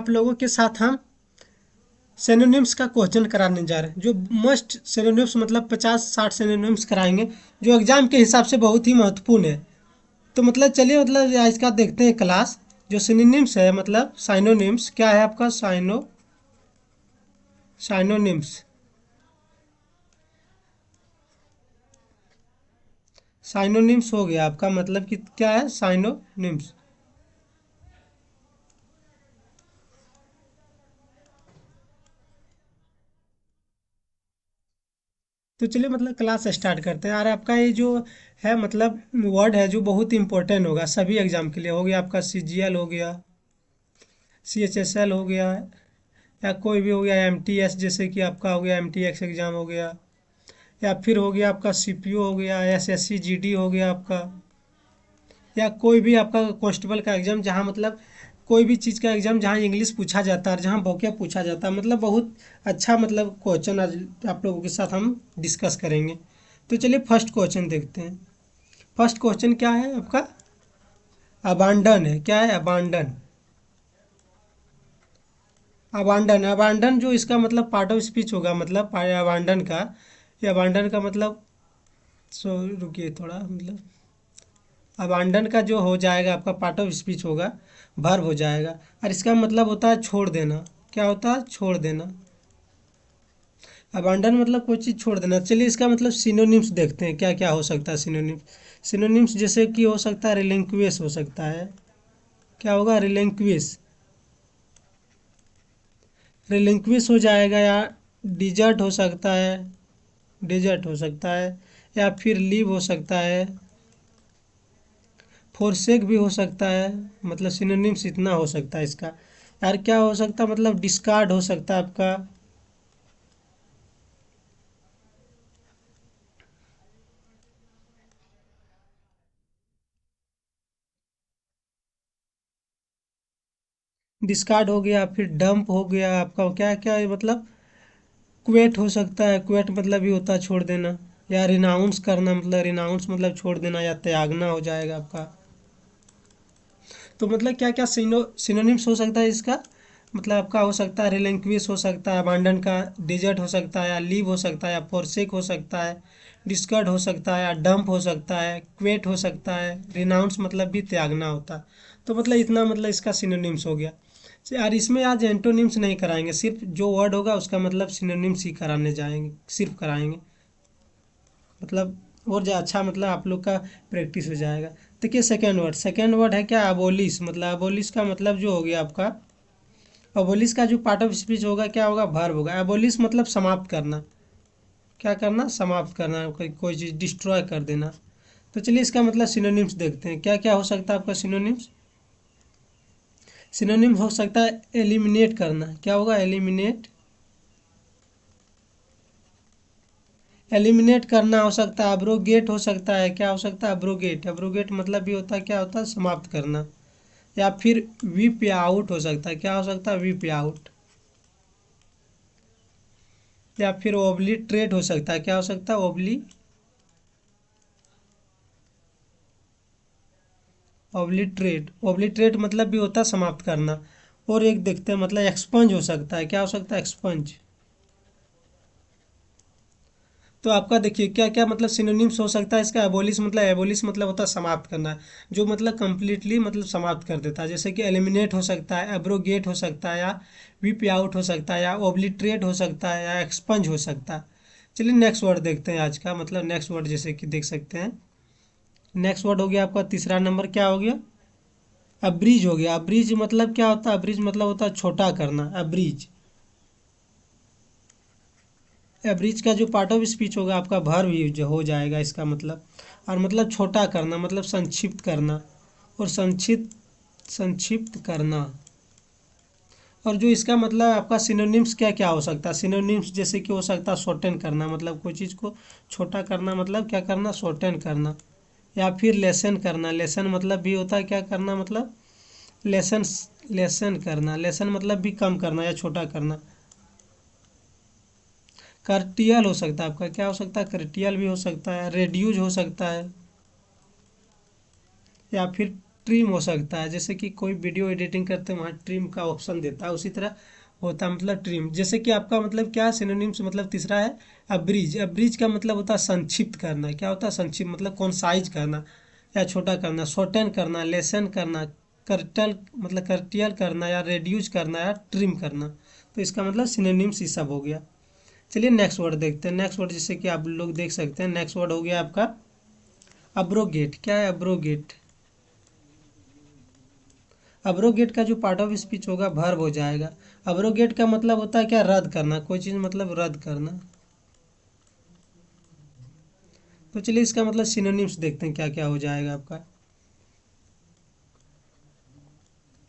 आप लोगों के साथ हम सिनोनिम्स का क्वेश्चन कराने जा रहे हैं। जो मस्ट सिनोनिम्स मतलब 50-60 सिनोनिम्स कराएंगे, जो एग्जाम के हिसाब से बहुत ही महत्वपूर्ण है। तो मतलब चलिए मतलब आज का देखते हैं क्लास। जो सिनोनिम्स है मतलब साइनोनिम्स क्या है आपका साइनोनिम्स। साइनोनिम्स हो गया आपका मतलब कि क्या है साइनोनिम्स। तो चलिए मतलब क्लास स्टार्ट करते हैं। और आपका ये जो है मतलब वर्ड है जो बहुत इंपॉर्टेंट होगा सभी एग्जाम के लिए। हो गया आपका सीजीएल, हो गया सीएचएसएल, हो गया या कोई भी हो गया एमटीएस, जैसे कि आपका हो गया एमटीएक्स एग्जाम हो गया, या फिर हो गया आपका सीपीओ, हो गया एसएससी जीडी, हो गया आपका, या कोई भी आपका कांस्टेबल का एग्जाम जहाँ मतलब कोई भी चीज़ का एग्जाम जहाँ इंग्लिश पूछा जाता है और जहाँ vocab पूछा जाता है। मतलब बहुत अच्छा मतलब क्वेश्चन आज आप लोगों के साथ हम डिस्कस करेंगे। तो चलिए फर्स्ट क्वेश्चन देखते हैं। फर्स्ट क्वेश्चन क्या है आपका? अबांडन है। क्या है? अबांडन। अबांडन अबांडन जो इसका मतलब पार्ट ऑफ स्पीच होगा मतलब अबांडन का, ये अबांडन का मतलब, सो रुकिए थोड़ा मतलब अबांडन का जो हो जाएगा आपका पार्ट ऑफ स्पीच होगा, वर्ब हो जाएगा। और इसका मतलब होता है छोड़ देना। क्या होता है? छोड़ देना। अबांडन मतलब कोई चीज़ छोड़ देना। चलिए इसका मतलब सिनोनिम्स देखते हैं क्या क्या हो सकता है सिनोनिम्स। सिनोनिम्स जैसे कि हो सकता है रिलिंक्विश, हो सकता है। क्या होगा? रिलिंक्विश। रिलिंक्विश हो जाएगा, या डिजर्ट हो सकता है। डिजर्ट हो सकता है, या फिर लीव हो सकता है। फोरसेक भी हो सकता है। मतलब सिनोनिम्स इतना हो सकता है इसका। यार क्या हो सकता है? मतलब डिस्कार्ड हो सकता है आपका। डिस्कार्ड हो गया, फिर डंप हो गया आपका। क्या क्या है मतलब क्वेट हो सकता है। क्वेट मतलब भी होता है छोड़ देना। या रिनाउंस करना, मतलब रिनाउंस मतलब छोड़ देना या त्यागना हो जाएगा आपका। तो मतलब क्या क्या सिनोनिम्स हो सकता है इसका? मतलब आपका हो सकता है रिलिंक्विश हो सकता है, अबांडन का डिजर्ट हो सकता है, या लीव हो सकता है, या फोरसेक हो सकता है, डिस्कर्ड हो सकता है, या डंप हो सकता है, क्वेट हो सकता है, रिनाउंस मतलब भी त्यागना होता है। तो मतलब इतना मतलब इसका सिनोनिम्स हो गया। यार इसमें आज एंटोनिम्स नहीं कराएंगे, सिर्फ जो वर्ड होगा उसका मतलब सिनोनिम्स ही कराने जाएंगे, सिर्फ कराएंगे। मतलब और जो अच्छा मतलब आप लोग का प्रैक्टिस हो जाएगा। देखिए सेकेंड वर्ड है क्या? अबोलिश। मतलब अबोलिश का मतलब जो हो गया आपका, अबोलिश का जो पार्ट ऑफ स्पीच होगा क्या होगा? वर्ब होगा। अबोलिश मतलब समाप्त करना। क्या करना? समाप्त करना, कोई चीज़ डिस्ट्रॉय कर देना। तो चलिए इसका मतलब सिनोनिम्स देखते हैं क्या क्या हो सकता है आपका सिनोनिम्स। सिनोनिम्स हो सकता है एलिमिनेट करना। क्या होगा? एलिमिनेट। एलिमिनेट करना हो सकता है। अब्रोगेट हो सकता है। क्या हो सकता है? अब्रोगेट। अब्रोगेट मतलब भी होता है क्या होता है? समाप्त करना। या फिर विप आउट हो सकता है। क्या हो सकता है? Whip out. या फिर ओब्लिटरेट हो सकता है। क्या हो सकता है? ओब्लिटरेट। ओब्लिटरेट मतलब भी होता है समाप्त करना। और एक देखते हैं मतलब एक्सपंज हो सकता है। क्या हो सकता है? एक्सपंज। तो आपका देखिए क्या क्या मतलब सिनोनिम्स हो सकता है इसका। एबोलिश मतलब होता है समाप्त करना, जो मतलब कंप्लीटली मतलब समाप्त कर देता है। जैसे कि एलिमिनेट हो सकता है, एब्रोगेट हो सकता है, या विप आउट हो सकता है, या ओब्लिटरेट हो सकता है, या एक्सपंज हो सकता है। चलिए नेक्स्ट वर्ड देखते हैं आज का। मतलब नेक्स्ट वर्ड जैसे कि देख सकते हैं, नेक्स्ट वर्ड हो गया आपका तीसरा नंबर। क्या हो गया? अब्रीज हो गया। अब्रीज मतलब क्या होता है? अब्रीज मतलब होता है छोटा करना। अब्रीज। एवरेज का जो पार्ट ऑफ स्पीच होगा आपका वर्ब यूज हो जाएगा इसका मतलब। और मतलब छोटा करना मतलब संक्षिप्त करना, और संक्षिप्त संक्षिप्त करना। और जो इसका मतलब आपका सिनोनिम्स क्या क्या हो सकता है? सिनोनिम्स जैसे कि हो सकता है शॉर्टेन करना, मतलब कोई चीज़ को छोटा करना, मतलब क्या करना? शॉर्टेन करना। या फिर लेसन करना। लेसन मतलब भी होता है क्या करना? मतलब लेसन। लेसन करना। लेसन मतलब भी कम करना या छोटा करना। कर्टियल हो सकता है आपका। क्या हो सकता है? कर्टियल भी हो सकता है। रेड्यूज हो सकता है। या फिर ट्रिम हो सकता है, जैसे कि कोई वीडियो एडिटिंग करते हैं वहाँ ट्रिम का ऑप्शन देता है, उसी तरह होता है मतलब ट्रिम। जैसे कि आपका मतलब क्या सिनोनिम्स, मतलब तीसरा है अब्रीज। अब्रीज का मतलब होता है संक्षिप्त करना। क्या होता है संक्षिप्त, मतलब कॉन्साइज करना या छोटा करना, शॉर्टन करना, लेसन करना, कर्टल मतलब कर्टियल करना या रेड्यूस करना या ट्रिम करना। तो इसका मतलब सिनोनिम्स ये सब हो गया। चलिए नेक्स्ट वर्ड देखते हैं। नेक्स्ट वर्ड जैसे कि आप लोग देख सकते हैं, नेक्स्ट वर्ड हो गया आपका अब्रोगेट। क्या है अब्रोगेट? अब्रोगेट का जो पार्ट ऑफ स्पीच होगा वर्ब हो जाएगा। अब्रोगेट का मतलब होता है क्या, रद्द करना, कोई चीज़ मतलब रद्द करना। तो चलिए इसका मतलब सिनोनिम्स देखते हैं क्या क्या हो जाएगा आपका।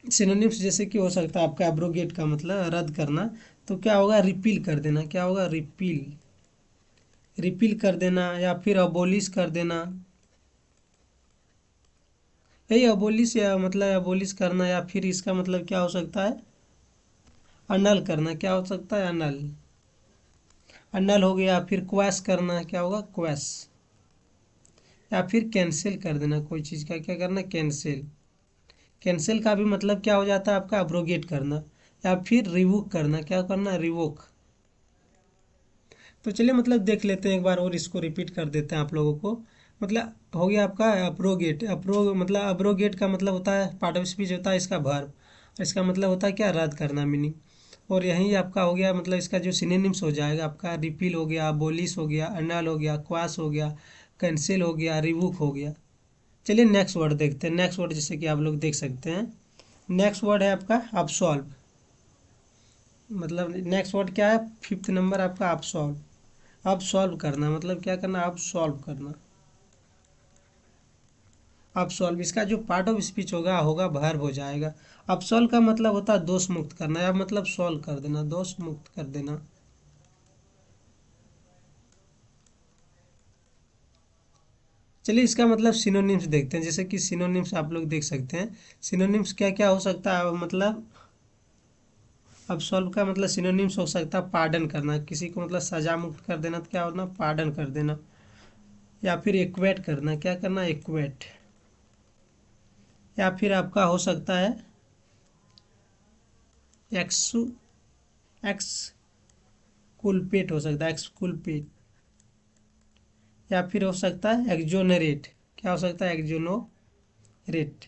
सिनोनिम्स जैसे कि हो सकता है आपका अब्रोगेट का मतलब रद्द करना, तो क्या होगा, रिपील कर देना। क्या होगा, रिपील, रिपील कर देना या फिर अबोलिश कर देना। यही अबोलिश या मतलब अबोलिश करना, या फिर इसका मतलब क्या हो सकता है, अनल करना। क्या हो सकता है, अनल, अनल हो गया। फिर क्वैश करना, क्या होगा, क्वैश। या फिर कैंसिल कर देना कोई चीज़ का, क्या करना, कैंसिल। कैंसिल का भी मतलब क्या हो जाता है आपका, अब्रोगेट करना। या फिर रिवोक करना, क्या करना, रिवोक। तो चलिए मतलब देख लेते हैं एक बार और, इसको रिपीट कर देते हैं आप लोगों को। मतलब हो गया आपका अप्रोगेट। मतलब अब्रोगेट का मतलब होता है पार्ट ऑफ स्पीच होता है इसका वर्ब। इसका मतलब होता है क्या, रद्द करना, मीनिंग। और यही आपका हो गया मतलब इसका जो सिनोनिम्स हो जाएगा आपका, रिपील हो गया, अबोलिश हो गया, अनल हो गया, क्वाश हो गया, कैंसिल हो गया, रिवोक हो गया। चलिए नेक्स्ट वर्ड देखते हैं। नेक्स्ट वर्ड जैसे कि आप लोग देख सकते हैं, नेक्स्ट वर्ड है आपका अब्सॉल्व। मतलब नेक्स्ट वर्ड क्या है, फिफ्थ नंबर आपका अब्सॉल्व। अब सॉल्व करना मतलब क्या करना, अब सॉल्व करना। अब सॉल्व, इसका जो पार्ट ऑफ स्पीच होगा होगा वर्ब हो जाएगा। अब सॉल्व का मतलब होता है दोष मुक्त करना, या मतलब सॉल्व कर देना, दोष मुक्त कर देना। चलिए इसका मतलब सिनोनिम्स देखते हैं। जैसे कि सिनोनिम्स आप लोग देख सकते हैं, सिनोनिम्स क्या क्या हो सकता है मतलब। अब सॉल्व का मतलब सिनोनिम्स हो सकता है पार्डन करना, किसी को मतलब सजा मुक्त कर देना, तो क्या होना, पार्डन कर देना। या फिर इक्वेट करना, क्या करना, इक्वेट। या फिर आपका हो सकता है एक्सु एक्स कुलपेट, हो सकता है एक्सकुलपेट। या फिर हो सकता है एक्जोनरेट। क्या हो सकता है, एक्जोनोरेट।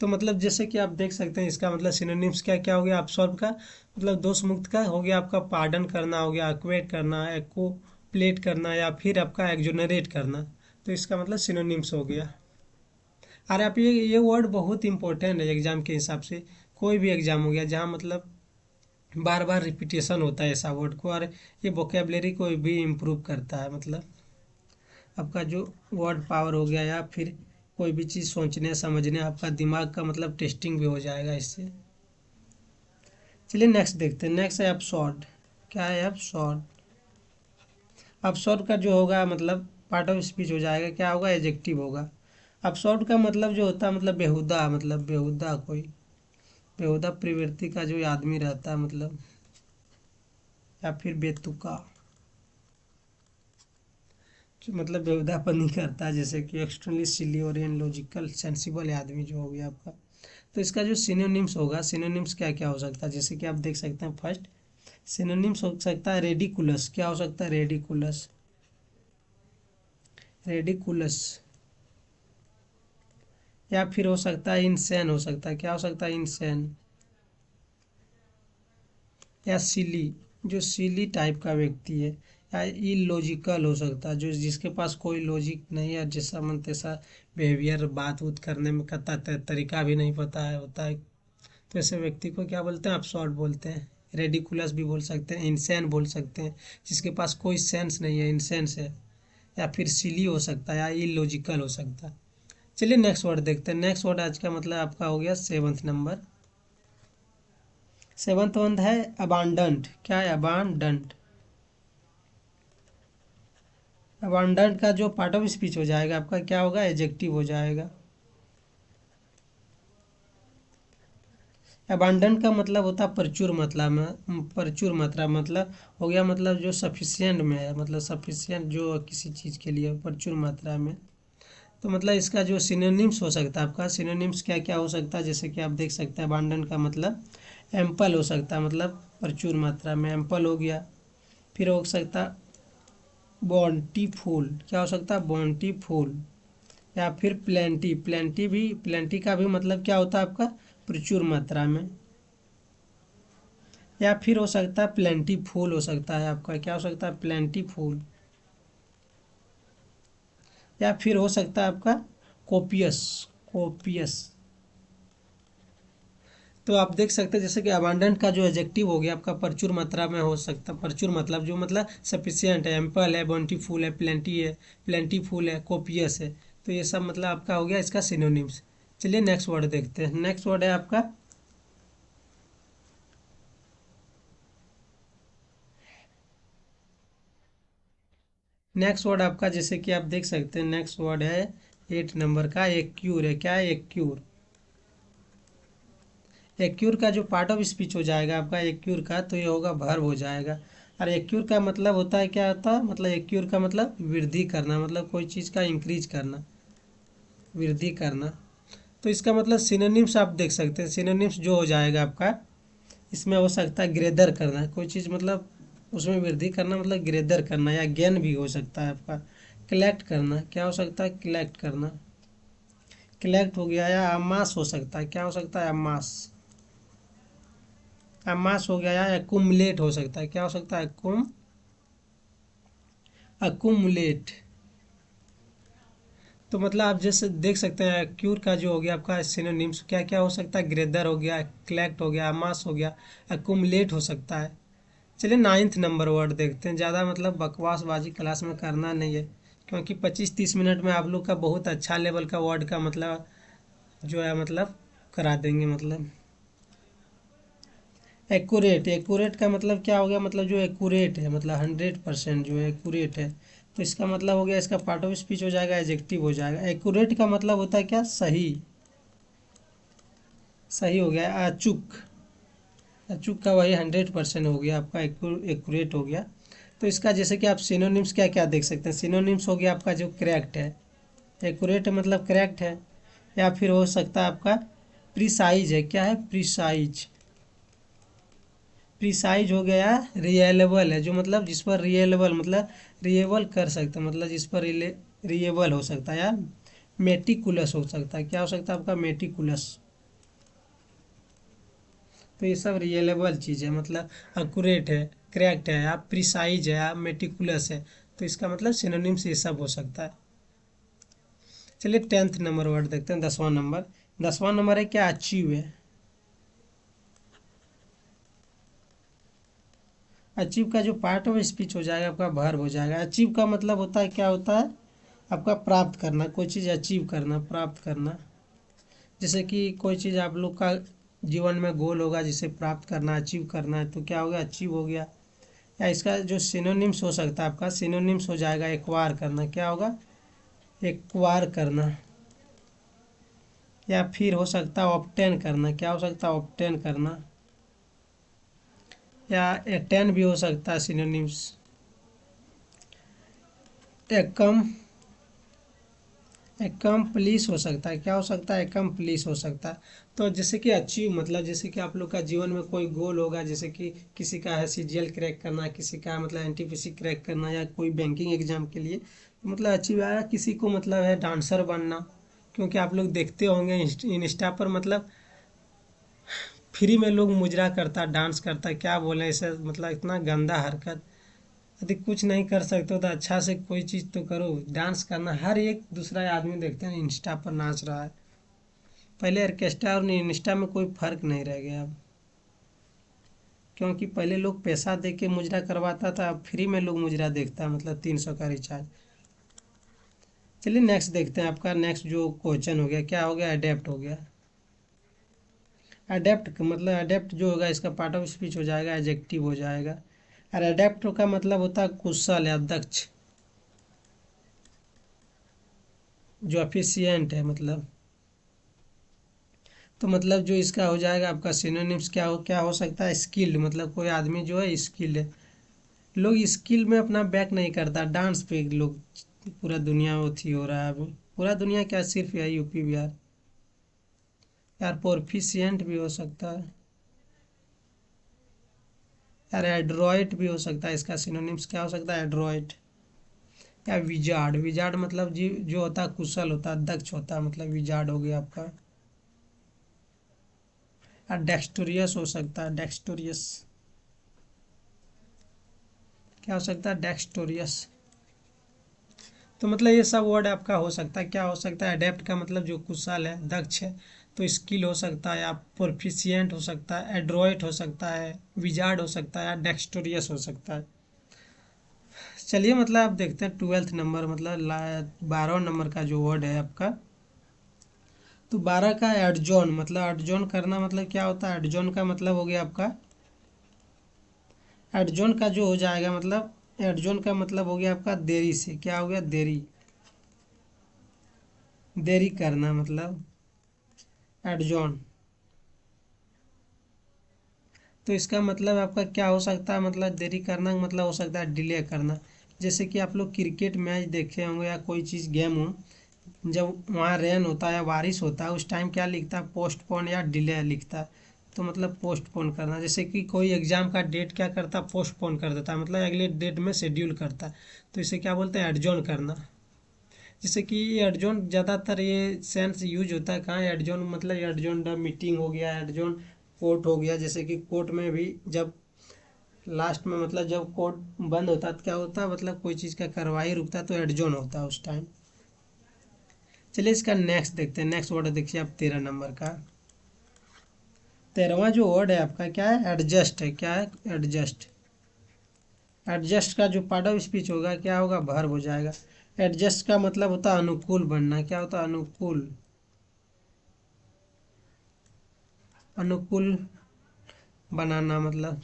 तो मतलब जैसे कि आप देख सकते हैं इसका मतलब सिनोनिम्स क्या क्या हो गया, अब्सॉर्ब का मतलब दोष मुक्त का हो गया आपका, पार्डन करना हो गया, एक्वेट करना, एको प्लेट करना, या फिर आपका एक्जोनरेट करना। तो इसका मतलब सिनोनिम्स हो गया। अरे आप ये वर्ड बहुत इंपॉर्टेंट है एग्जाम के हिसाब से। कोई भी एग्जाम हो गया जहाँ मतलब बार बार रिपीटेशन होता है ऐसा वर्ड को, और ये वोकेबलरी को भी इम्प्रूव करता है। मतलब आपका जो वर्ड पावर हो गया, या फिर कोई भी चीज़ सोचने समझने आपका दिमाग का मतलब टेस्टिंग भी हो जाएगा इससे। चलिए नेक्स्ट देखते हैं। नेक्स्ट है एब्सॉर्ड। क्या है, एब्सॉर्ड। एब्सॉर्ड का जो होगा मतलब पार्ट ऑफ स्पीच हो जाएगा, क्या होगा, एडजेक्टिव होगा। एब्सॉर्ड का मतलब जो होता है मतलब बेहुदा, मतलब बेहुदा, कोई बेहुदा प्रवृत्ति का जो आदमी रहता है मतलब, या फिर बेतुका, जो मतलब बेहुदापनी करता है, जैसे कि एक्सट्रीमली सिली और लॉजिकल सेंसिबल आदमी जो हो गया आपका। तो इसका जो सिनोनिम्स होगा, सिनोनिम्स क्या क्या हो सकता है, जैसे कि आप देख सकते हैं फर्स्ट सिनोनिम्स हो सकता है रेडिकुलस। क्या हो सकता है, रेडिकुलस, रेडिकुलस। या फिर हो सकता है इनसेन, हो सकता है, क्या हो सकता है, इनसेन। या सिली, जो सिली टाइप का व्यक्ति है। या इलॉजिकल हो सकता है, जो जिसके पास कोई लॉजिक नहीं है, जैसा मन तैसा बिहेवियर, बात उत करने में करता तरीका भी नहीं पता है होता है। तो ऐसे व्यक्ति को क्या बोलते हैं, absurd बोलते हैं। रेडिकुलस भी बोल सकते हैं, इंसेन बोल सकते हैं, जिसके पास कोई सेंस नहीं है, इंसेंस है। या फिर सिली हो सकता है, या इलॉजिकल हो सकता है। चलिए नेक्स्ट वर्ड देखते हैं। नेक्स्ट वर्ड आज का मतलब आपका हो गया सेवंथ नंबर। सेवंथ वन है अबांडंट। क्या है, अबांडंट। अबांडंट का जो पार्ट ऑफ स्पीच हो जाएगा आपका, क्या होगा, एडजेक्टिव हो जाएगा। अबांडन का मतलब होता है प्रचुर मात्रा में, प्रचुर मात्रा मतलब हो गया मतलब जो सफिशियंट में है, मतलब सफिशियंट जो किसी चीज़ के लिए प्रचुर मात्रा में। तो मतलब इसका जो सिनोनिम्स हो सकता है आपका, सिनोनिम्स क्या क्या हो सकता है, जैसे कि आप देख सकते हैं अबांडन का मतलब एम्पल हो सकता है, मतलब प्रचुर मात्रा में, एम्पल हो गया। फिर हो सकता बॉन्टीफुल, क्या हो सकता है बॉन्टीफुल। या फिर प्लेंटी, प्लेंटी भी, प्लेंटी का भी मतलब क्या होता है आपका प्रचुर मात्रा में। या फिर हो सकता है प्लेंटीफुल हो सकता है आपका, क्या हो सकता है प्लेंटीफुल। या फिर हो सकता है आपका कोपियस, कोपियस। तो आप देख सकते हैं जैसे कि अबांडेंट का जो एडजेक्टिव हो गया आपका प्रचुर मात्रा में हो सकता है, प्रचुर मतलब जो मतलब सफिशियंट है, एम्पल है, बोंटीफुल है, प्लेंटी है, प्लेंटीफुल है, कोपियस है। तो ये सब मतलब आपका हो गया इसका सिनोनिम्स। चलिए नेक्स्ट वर्ड देखते हैं। नेक्स्ट वर्ड है आपका नेक्स्ट वर्ड आपका जैसे कि आप देख सकते हैं नेक्स्ट वर्ड है 8 नंबर का एक्यूर है। क्या है एक्यूर। एक्यूर का जो पार्ट ऑफ स्पीच हो जाएगा आपका एक्यूर का, तो ये होगा वर्ब हो जाएगा। और एक्यूर का मतलब होता है, क्या होता है मतलब एक्यूर का मतलब वृद्धि करना, मतलब कोई चीज़ का इंक्रीज करना, वृद्धि करना। तो इसका मतलब सिनोनिम्स आप देख सकते हैं, सिनोनिम्स जो हो जाएगा आपका इसमें हो सकता है ग्रेदर करना, कोई चीज़ मतलब उसमें वृद्धि करना मतलब ग्रेदर करना, या गेन भी हो सकता है आपका कलेक्ट करना, क्या हो सकता है कलेक्ट करना, कलेक्ट हो गया। या अमास हो सकता है, क्या हो सकता है अमास, अमास हो गया। या एकुमुलेट हो सकता है, क्या हो सकता है अकुमुलेट। तो मतलब आप जैसे देख सकते हैं क्यूर का जो हो गया आपका सिनोनिम्स क्या क्या हो सकता है, ग्रेदर हो गया, कलेक्ट हो गया, अमास हो गया, अकुमुलेट हो सकता है। चलिए 9 नंबर वर्ड देखते हैं। ज़्यादा मतलब बकवासबाजी क्लास में करना नहीं है, क्योंकि 25-30 मिनट में आप लोग का बहुत अच्छा लेवल का वर्ड का मतलब जो है मतलब करा देंगे। मतलब एक्यूरेट, एक्यूरेट का मतलब क्या हो गया, मतलब जो एक्यूरेट है मतलब 100% जो है एक्यूरेट है। तो इसका मतलब हो गया, इसका पार्ट ऑफ स्पीच हो जाएगा, एडजेक्टिव हो जाएगा। एक्यूरेट का मतलब होता है क्या सही, सही हो गया। अचूक, अचूक का वही 100% हो गया आपका, एक्यूरेट हो गया। तो इसका जैसे कि आप सिनोनिम्स क्या क्या देख सकते हैं, सिनोनिम्स हो गया आपका जो करेक्ट है, एक्यूरेट मतलब करेक्ट है। या फिर हो सकता है आपका प्रिसाइज है, क्या है प्रिसाइज, प्रिसाइज हो गया। रियलेबल है जो मतलब जिस पर रियलेबल मतलब रिएबल कर सकते हैं, मतलब जिस पर रिएबल हो सकता है। या मेटिकुलस हो सकता है, क्या हो सकता है आपका मेटिकुलस। तो ये सब रियलेबल चीज़ है, मतलब अकुरेट है, करेक्ट है, आप प्रिसाइज है, आप मेटिकुलस है। तो इसका मतलब सिनोनिम्स ये सब हो सकता है। चलिए 10th नंबर वर्ड देखते हैं, 10वां नंबर। 10वां नंबर है क्या अचीव है। अचीव का जो पार्ट ऑफ स्पीच हो जाएगा आपका वर्ब हो जाएगा। अचीव का मतलब होता है, क्या होता है आपका प्राप्त करना, कोई चीज़ अचीव करना, प्राप्त करना। जैसे कि कोई चीज़ आप लोग का जीवन में गोल होगा जिसे प्राप्त करना, अचीव करना है, तो क्या हो गया अचीव हो गया। या इसका जो सिनोनिम्स हो सकता है आपका, सिनोनिम्स हो जाएगा एक्वायर करना, क्या होगा एक्वायर करना। या फिर हो सकता है ऑब्टेन करना, क्या हो सकता है ऑब्टेन करना। या एटेन भी हो सकता है सिनोनिम्स। एकम, एकम्प्लिश हो सकता है, क्या हो सकता है एकम्प्लिश हो सकता है। तो जैसे कि अचीव मतलब जैसे कि आप लोग का जीवन में कोई गोल होगा, जैसे कि किसी का है सीजीएल क्रैक करना, किसी का मतलब एनटीपीसी क्रैक करना, या कोई बैंकिंग एग्जाम के लिए, तो मतलब अचीव आया। किसी को मतलब है डांसर बनना, क्योंकि आप लोग देखते होंगे इंस्टा पर मतलब फ्री में लोग मुजरा करता, डांस करता, क्या बोले इसे मतलब इतना गंदा हरकत। यदि कुछ नहीं कर सकते हो तो अच्छा से कोई चीज़ तो करो। डांस करना हर एक दूसरा आदमी देखते हैं इंस्टा पर नाच रहा है। पहले ऑर्केस्ट्रा और इंस्टा में कोई फर्क नहीं रह गया अब, क्योंकि पहले लोग पैसा दे के मुजरा करवाता था, अब फ्री में लोग मुजरा देखता है, मतलब 300 का रिचार्ज। चलिए नेक्स्ट देखते हैं। आपका नेक्स्ट जो क्वेश्चन हो गया, क्या हो गया अडेप्ट हो गया। अडेप्ट मतलब अडेप्ट जो होगा इसका पार्ट ऑफ स्पीच हो जाएगा, एडजेक्टिव हो जाएगा। और अडेप्ट का मतलब होता है कुशल या दक्ष, जो एफिशिएंट है मतलब। तो मतलब जो इसका हो जाएगा आपका सिनोनिम्स क्या हो सकता है स्किल्ड, मतलब कोई आदमी जो है स्किल्ड है। लोग स्किल में अपना बैक नहीं करता, डांस पे लोग पूरा दुनिया उथी हो रहा है अभी। पूरा दुनिया क्या, सिर्फ यह यूपी बिहार। यार प्रोफिशिएंट भी हो सकता है। यार एड्रॉइट भी हो सकता है, इसका सिनोनिम्स क्या हो सकता है, एड्रॉइट। या विजार्ड, विजार्ड मतलब जी जो होता है कुशल होता है, दक्ष होता है, मतलब विजार्ड हो गया आपका। या डेक्सटोरियस हो सकता है, डेक्सटोरियस। क्या हो सकता है, डेक्सटोरियस। तो मतलब ये सब वर्ड आपका हो सकता है, क्या हो सकता है, अडेप्ट का मतलब जो कुशल है, दक्ष है। तो स्किल हो सकता है, या प्रोफिशिएंट हो सकता है, एड्रॉइट हो सकता है, विजार्ड हो सकता है, या डेक्सटोरियस हो सकता है। चलिए मतलब आप देखते हैं 12th नंबर, मतलब 12 नंबर का जो वर्ड है आपका। तो 12 का एडजॉन, मतलब एडजॉन करना मतलब क्या होता है, एडजॉन का मतलब हो गया आपका, एडजॉन का जो हो जाएगा मतलब, एडजॉन का मतलब हो गया आपका देरी से, क्या हो गया, देरी, देरी करना मतलब एडजॉन। तो इसका मतलब आपका क्या हो सकता है, मतलब देरी करना का मतलब हो सकता है डिले करना। जैसे कि आप लोग क्रिकेट मैच देखे होंगे या कोई चीज़ गेम हो, जब वहाँ रेन होता है या बारिश होता है उस टाइम क्या लिखता है, पोस्टपोन या डिले लिखता है। तो मतलब पोस्टपोन करना, जैसे कि कोई एग्जाम का डेट क्या करता है, पोस्टपोन कर देता है, मतलब अगले डेट में शेड्यूल करता है। तो इसे क्या बोलते हैं, एडजॉर्न करना। जैसे कि एडजॉर्न ज़्यादातर ये सेंस यूज होता है कहाँ, एडजॉर्न मतलब एडजॉर्न द मीटिंग हो गया, एडजॉर्न कोर्ट हो गया। जैसे कि कोर्ट में भी जब लास्ट में मतलब जब कोर्ट बंद होता है तो क्या होता है, मतलब कोई चीज़ का कार्रवाई रुकता है तो एडजॉर्न होता है उस टाइम। चलिए इसका नेक्स्ट देखते हैं, नेक्स्ट वर्ड देखिए आप 13 नंबर का। 13वां जो वर्ड है आपका क्या है, एडजस्ट है, क्या है, एडजस्ट। एडजस्ट का जो पार्ट ऑफ स्पीच होगा क्या होगा, वर्ब हो जाएगा। एडजस्ट का मतलब होता है अनुकूल बनना, क्या होता है, अनुकूल, अनुकूल बनाना मतलब।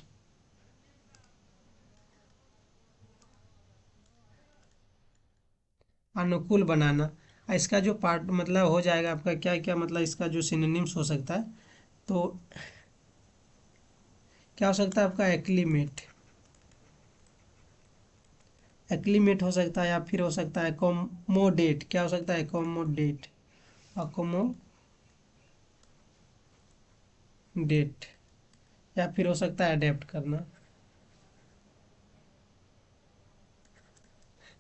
अनुकूल बनाना। इसका जो पार्ट मतलब हो जाएगा आपका क्या क्या, मतलब इसका जो सिनोनिम्स हो सकता है, तो क्या हो सकता है आपका, एक्लीमेट, एक्लीमेट हो सकता है, या फिर हो सकता है एकोमोडेट, क्या हो सकता है, एकोमोडेट, अकोमोडेट, या फिर हो सकता है अडेप्ट करना।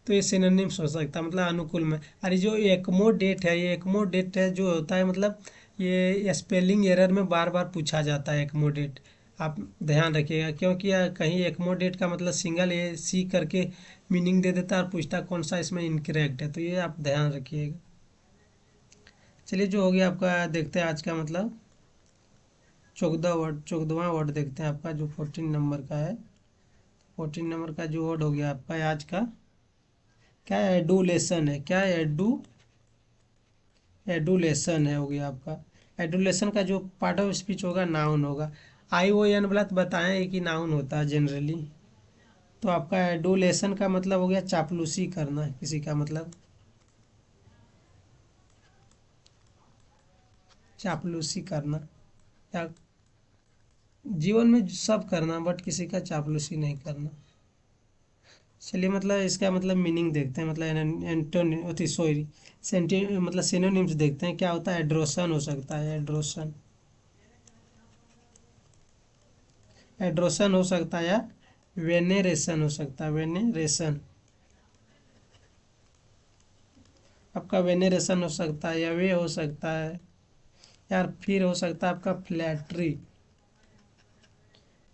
तो ये सिनोनिम्स हो सकता है, मतलब अनुकूल में। अरे जो एकमोडेट है, ये एकमोडेट है जो होता है, मतलब ये स्पेलिंग एरर में बार बार पूछा जाता है एकमोडेट। आप ध्यान रखिएगा, क्योंकि कहीं एकमोडेट का मतलब सिंगल ए सी करके मीनिंग दे देता है और पूछता है कौन सा इसमें इनकरेक्ट है, तो ये आप ध्यान रखिएगा। चलिए जो हो गया आपका, देखते हैं आज का मतलब 14वां वर्ड देखते हैं आपका, जो 14 नंबर का है। 14 नंबर का जो वर्ड हो गया आपका आज का, क्या है, एडुलेशन है, क्या है, एडुलेशन है हो गया आपका। एडुलेशन का जो पार्ट ऑफ स्पीच होगा नाउन होगा। आई ओ एन वाला तो बताएं कि नाउन होता है जनरली। तो आपका एडुलेशन का मतलब हो गया चापलूसी करना किसी का, मतलब चापलूसी करना, या जीवन में सब करना बट किसी का चापलूसी नहीं करना। चलिए मतलब इसका मतलब मीनिंग देखते हैं, मतलब एंटोनी सॉरी, सेंटी मतलब सिनोनिम्स देखते हैं क्या होता है। एड्रोसन हो सकता है, एड्रोसन, एड्रोसन हो सकता है, या वेनेरेशन हो सकता है, वेनेरेशन। आपका वेनेरेशन हो सकता है, या वे हो सकता है, यार फिर हो सकता है आपका फ्लैटरी,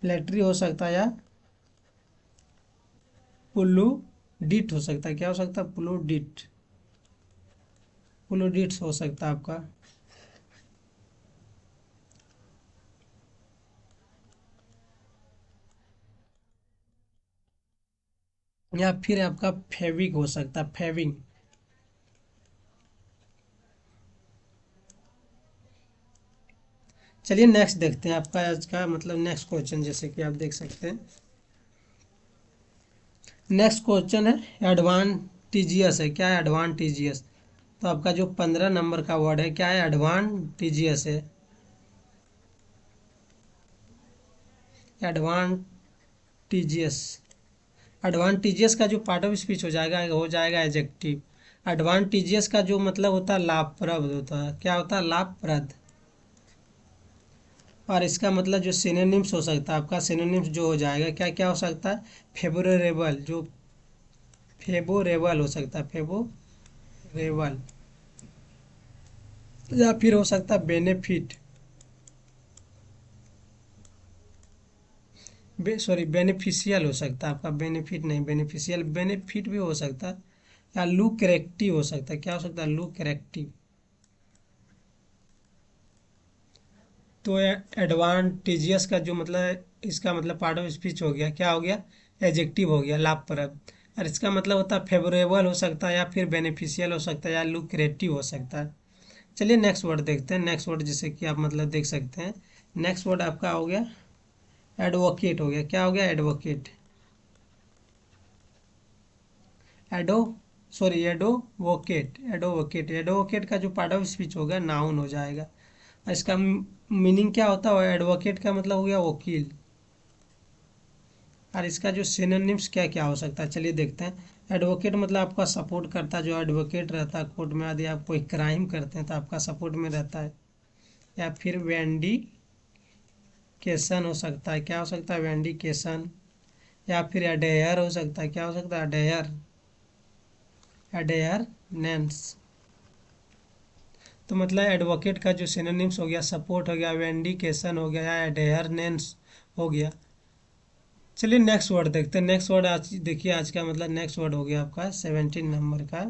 फ्लैटरी हो सकता है, या पुल्लू डिट हो सकता है, क्या हो सकता है, पुल्लू डिट, पुल्लू डिट्स हो सकता है आपका। या फिर आपका फेविक हो सकता है, फेविंग। चलिए नेक्स्ट देखते हैं आपका आज का मतलब नेक्स्ट क्वेश्चन, जैसे कि आप देख सकते हैं नेक्स्ट क्वेश्चन है एडवांटिजियस है, क्या है, एडवांटिजियस। तो आपका जो 15 नंबर का वर्ड है क्या है, एडवांटिजियस है। एडवांटिजियस, एडवांटिजियस का जो पार्ट ऑफ स्पीच हो जाएगा एडजेक्टिव। एडवांटेजियस का जो मतलब होता है लाभप्रद होता है, क्या होता है, लाभप्रद। और इसका मतलब जो सिनोनिम्स हो सकता है आपका, सिनोनिम्स जो हो जाएगा क्या क्या हो सकता है, फेवरेबल, जो फेवरेबल हो सकता है, फेवरेबल, या फिर हो सकता है बेनिफिट, सॉरी बेनिफिशियल हो सकता है आपका, बेनिफिट नहीं, बेनिफिशियल, बेनिफिट भी हो सकता है, या लुक्रेटिव हो सकता है, क्या हो सकता है, लुक्रेटिव। तो एडवांटेजियस का जो मतलब इसका मतलब पार्ट ऑफ स्पीच हो गया, क्या हो गया, एजेक्टिव हो गया, लाभप्रद। और इसका मतलब होता है फेवरेबल हो सकता है, या फिर बेनिफिशियल हो सकता है, या लुक्रेटिव हो सकता है। चलिए नेक्स्ट वर्ड देखते हैं, नेक्स्ट वर्ड जिसे कि आप मतलब देख सकते हैं। नेक्स्ट वर्ड आपका हो गया एडवोकेट, हो गया, क्या हो गया, एडवोकेट, एडो सॉरी एडोवोकेट, एडोवोकेट, एडवोकेट का जो पार्ट ऑफ स्पीच होगा नाउन हो जाएगा। इसका मीनिंग क्या होता है, एडवोकेट का मतलब हो गया वकील। और इसका जो सिनोनिम्स क्या क्या हो सकता है, चलिए देखते हैं। एडवोकेट मतलब आपका सपोर्ट करता है, जो एडवोकेट रहता है कोर्ट में, यदि आप कोई क्राइम करते हैं तो आपका सपोर्ट में रहता है। या फिर वेंडिकेशन हो सकता है, क्या हो सकता है, वेंडिकेशन। या फिर अडेयर हो सकता है, क्या हो सकता है, अडेयर, अडेयरनेंस। तो मतलब एडवोकेट का जो सिनोनिम्स हो गया, सपोर्ट हो गया, वेंडिकेशन हो गया, या एडेयरनेंस हो गया। चलिए नेक्स्ट वर्ड देखते हैं। नेक्स्ट वर्ड आज देखिए, आज का मतलब नेक्स्ट वर्ड हो गया आपका 17 नंबर का,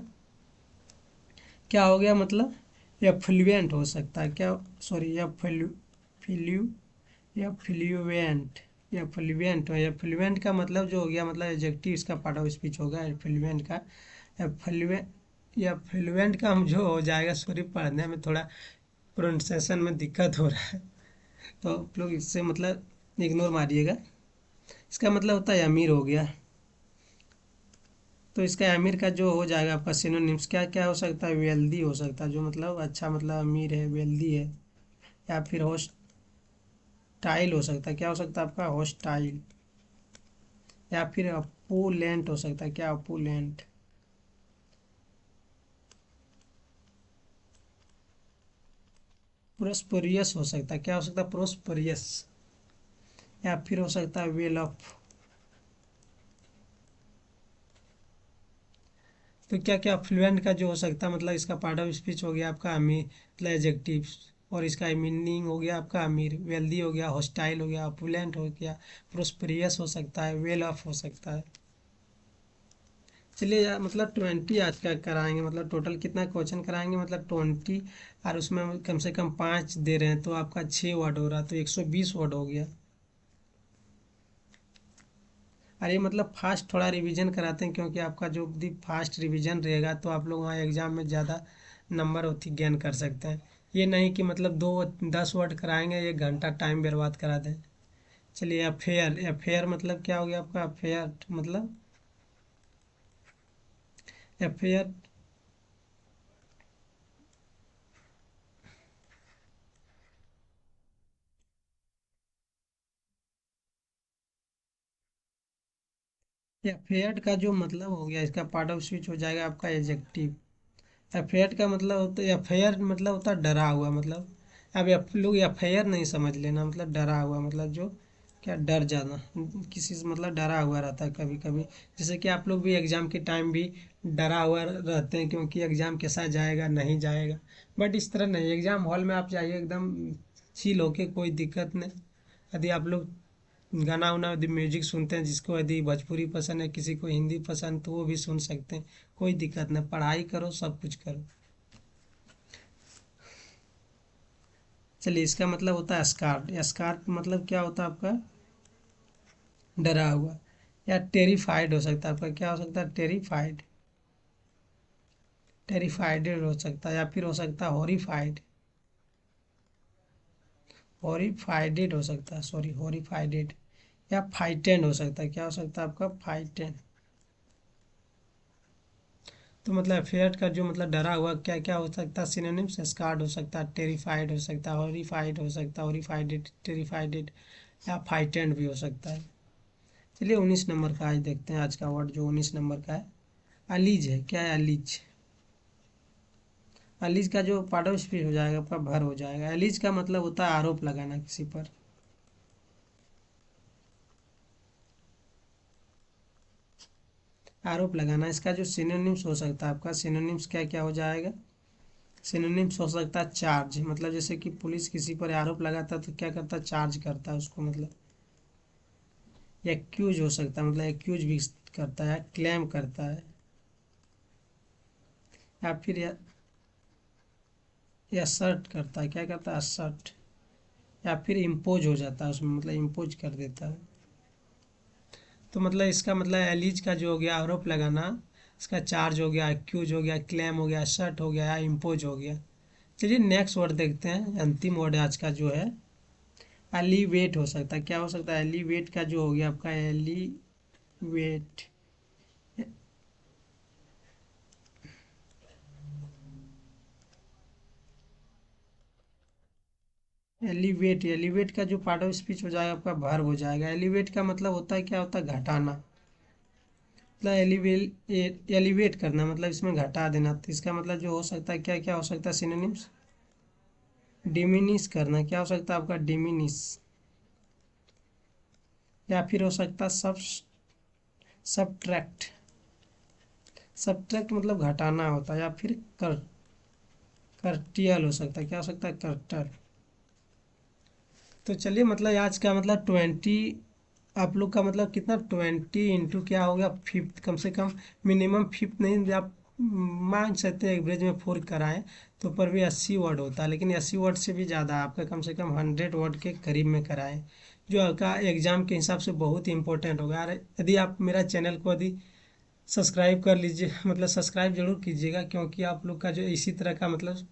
क्या हो गया, मतलब एफ्लुएंट हो सकता है, क्या, सॉरी फिल्यू या फ्लुएंट, एफ्लुएंट का मतलब जो हो गया, मतलब एडजेक्टिव इसका पार्ट ऑफ स्पीच होगा एफ्लुएंट का। एफ्लुएंट या फ्लुएंट का हम जो हो जाएगा, सॉरी पढ़ने में थोड़ा प्रोनाउंसिएशन में दिक्कत हो रहा है, तो आप लोग इससे मतलब इग्नोर मारिएगा। इसका मतलब होता है अमीर हो गया। तो इसका अमीर का जो हो जाएगा आपका सिनोनिम्स क्या क्या हो सकता है, वेल्दी हो सकता है, जो मतलब अच्छा, मतलब अमीर है, वेल्दी है। या फिर होस्टाइल हो सकता है, क्या हो सकता है आपका, होस्टाइल। या फिर अपूलेंट हो सकता है, क्या, अपूलेंट। प्रोस्पेरियस हो सकता है, क्या हो सकता है, प्रोस्पेरियस। या फिर हो सकता है वेल ऑफ। तो क्या क्या फ्लुएंट का जो हो सकता है, मतलब इसका पार्ट ऑफ स्पीच हो गया आपका अमीर, मतलब एडजेक्टिव। और इसका मीनिंग हो गया आपका अमीर, वेल्दी हो गया, हॉस्टाइल हो गया, अपुलेंट हो गया, प्रोस्पेरियस हो सकता है, वेल ऑफ हो सकता है। चलिए यार, मतलब 20 आज का कराएंगे, मतलब टोटल कितना क्वेश्चन कराएंगे, मतलब 20। और उसमें कम से कम 5 दे रहे हैं, तो आपका 6 वर्ड हो रहा, तो 120 वर्ड हो गया। और ये मतलब फास्ट थोड़ा रिवीजन कराते हैं, क्योंकि आपका जो भी फास्ट रिवीजन रहेगा तो आप लोग वहाँ एग्जाम में ज़्यादा नंबर होती गेन कर सकते हैं। ये नहीं कि मतलब 10 वर्ड कराएंगे, 1 घंटा टाइम बर्बाद करा दें। चलिए अफेयर, अफेयर मतलब क्या हो गया आपका, अफेयर मतलब, अफेयर, अफेयर का जो मतलब हो गया, इसका पार्ट ऑफ स्पीच हो जाएगा आपका एडजेक्टिव। अफेयर का मतलब होता है, अफेयर मतलब होता है डरा हुआ, मतलब अब लोग अफेयर नहीं समझ लेना, मतलब डरा हुआ, मतलब जो क्या, डर जाना, किसी से मतलब डरा हुआ रहता है कभी कभी। जैसे कि आप लोग भी एग्जाम के टाइम भी डरा हुआ रहते हैं, क्योंकि एग्जाम कैसा जाएगा, नहीं जाएगा। बट इस तरह नहीं, एग्जाम हॉल में आप जाइए एकदम चिल होके, कोई दिक्कत नहीं। यदि आप लोग गाना उना यदि म्यूजिक सुनते हैं, जिसको यदि भोजपुरी पसंद है, किसी को हिंदी पसंद, तो वो भी सुन सकते हैं, कोई दिक्कत नहीं, पढ़ाई करो, सब कुछ करो। चलिए इसका मतलब होता है स्कार्ड, स्कार्ड मतलब क्या होता है आपका, डरा हुआ। या टेरिफाइड हो सकता है आपका, क्या हो सकता है, टेरिफाइड, टेरिफाइडेड हो सकता है। या फिर हो सकता है हॉरिफाइड, हॉरिफाइडेड हो सकता है, सॉरी हॉरिफाइडेड। या फाइटेंड हो सकता है, क्या हो सकता है आपका, फाइटेंड। तो मतलब फेयर का जो मतलब डरा हुआ, क्या क्या हो सकता है सिनोनिम्स, स्कार्ड हो सकता है, टेरिफाइड हो सकता है, हॉरिफाइड हो सकता है, हॉरिफाइडेड, टेरिफाइडेड, या फाइटेंड भी हो सकता है। चलिए 19 नंबर का आज देखते हैं, आज का वर्ड जो 19 नंबर का है, अलीज है, क्या है, अलीज। अलीज का जो पार्ट ऑफ स्पीच हो जाएगा आपका भर हो जाएगा। अलीज का मतलब होता है आरोप लगाना किसी पर। आरोप लगाना। इसका जो सिनोनिम्स हो सकता है आपका, सिनोनिम्स क्या क्या हो जाएगा? सिनोनिम्स हो सकता है चार्ज, मतलब जैसे कि पुलिस किसी पर आरोप लगाता है तो क्या करता है, चार्ज करता है उसको, मतलब। एक्यूज हो सकता है, मतलब एक्यूज भी करता है, क्लेम करता है। या फिर असर्ट करता है, क्या करता है, असर्ट। या फिर इम्पोज हो जाता है उसमें, मतलब इम्पोज कर देता है। तो मतलब इसका मतलब एलिज का जो हो गया आरोप लगाना, इसका चार्ज हो गया, एक्यूज हो गया, क्लेम हो गया, असर्ट हो गया, इम्पोज हो गया। चलिए नेक्स्ट वर्ड देखते हैं, अंतिम वर्ड आज का जो है एलिवेट हो सकता है। क्या हो सकता है? एलिवेट का जो हो गया आपका एलिवेट। एलिवेट, एलिवेट का जो पार्ट ऑफ स्पीच हो जाएगा आपका वर्ब हो जाएगा। एलिवेट का मतलब होता है, क्या होता है, घटाना। मतलब एलिवेट करना, मतलब इसमें घटा देना। तो इसका मतलब जो हो सकता है, क्या क्या हो सकता है सिनोनिम्स? डिमिनिश करना, क्या हो सकता है आपका, डिमिनिश। या फिर हो सकता है सबट्रैक्ट। सबट्रैक्ट मतलब घटाना होता है। या फिर कर्टियल हो सकता है, क्या हो सकता है, कर्टर। तो चलिए मतलब आज का मतलब 20, आप लोग का मतलब कितना, 20 इंटू क्या हो गया, फिफ्थ, कम से कम मिनिमम फिफ्थ नहीं, आप मान सकते हैं एवरेज में 4 कराएं तो पर भी 80 वर्ड होता है, लेकिन 80 वर्ड से भी ज़्यादा आपका कम से कम 100 वर्ड के करीब में कराएं, जो आपका एग्ज़ाम के हिसाब से बहुत ही इंपॉर्टेंट होगा। और यदि आप मेरा चैनल को यदि सब्सक्राइब कर लीजिए, मतलब सब्सक्राइब जरूर कीजिएगा, क्योंकि आप लोग का जो इसी तरह का मतलब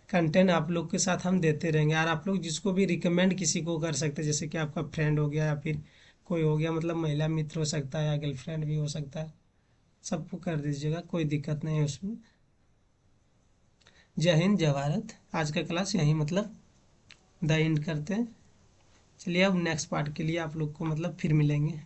कंटेंट आप लोग के साथ हम देते रहेंगे। और आप लोग जिसको भी रिकमेंड किसी को कर सकते हैं, जैसे कि आपका फ्रेंड हो गया या फिर कोई हो गया, मतलब महिला मित्र हो सकता है या गर्लफ्रेंड भी हो सकता है, सबको कर दीजिएगा, कोई दिक्कत नहीं है उसमें। जय हिंद, जय भारत। आज का क्लास यहीं मतलब द एंड करते हैं। चलिए अब नेक्स्ट पार्ट के लिए आप लोग को मतलब फिर मिलेंगे।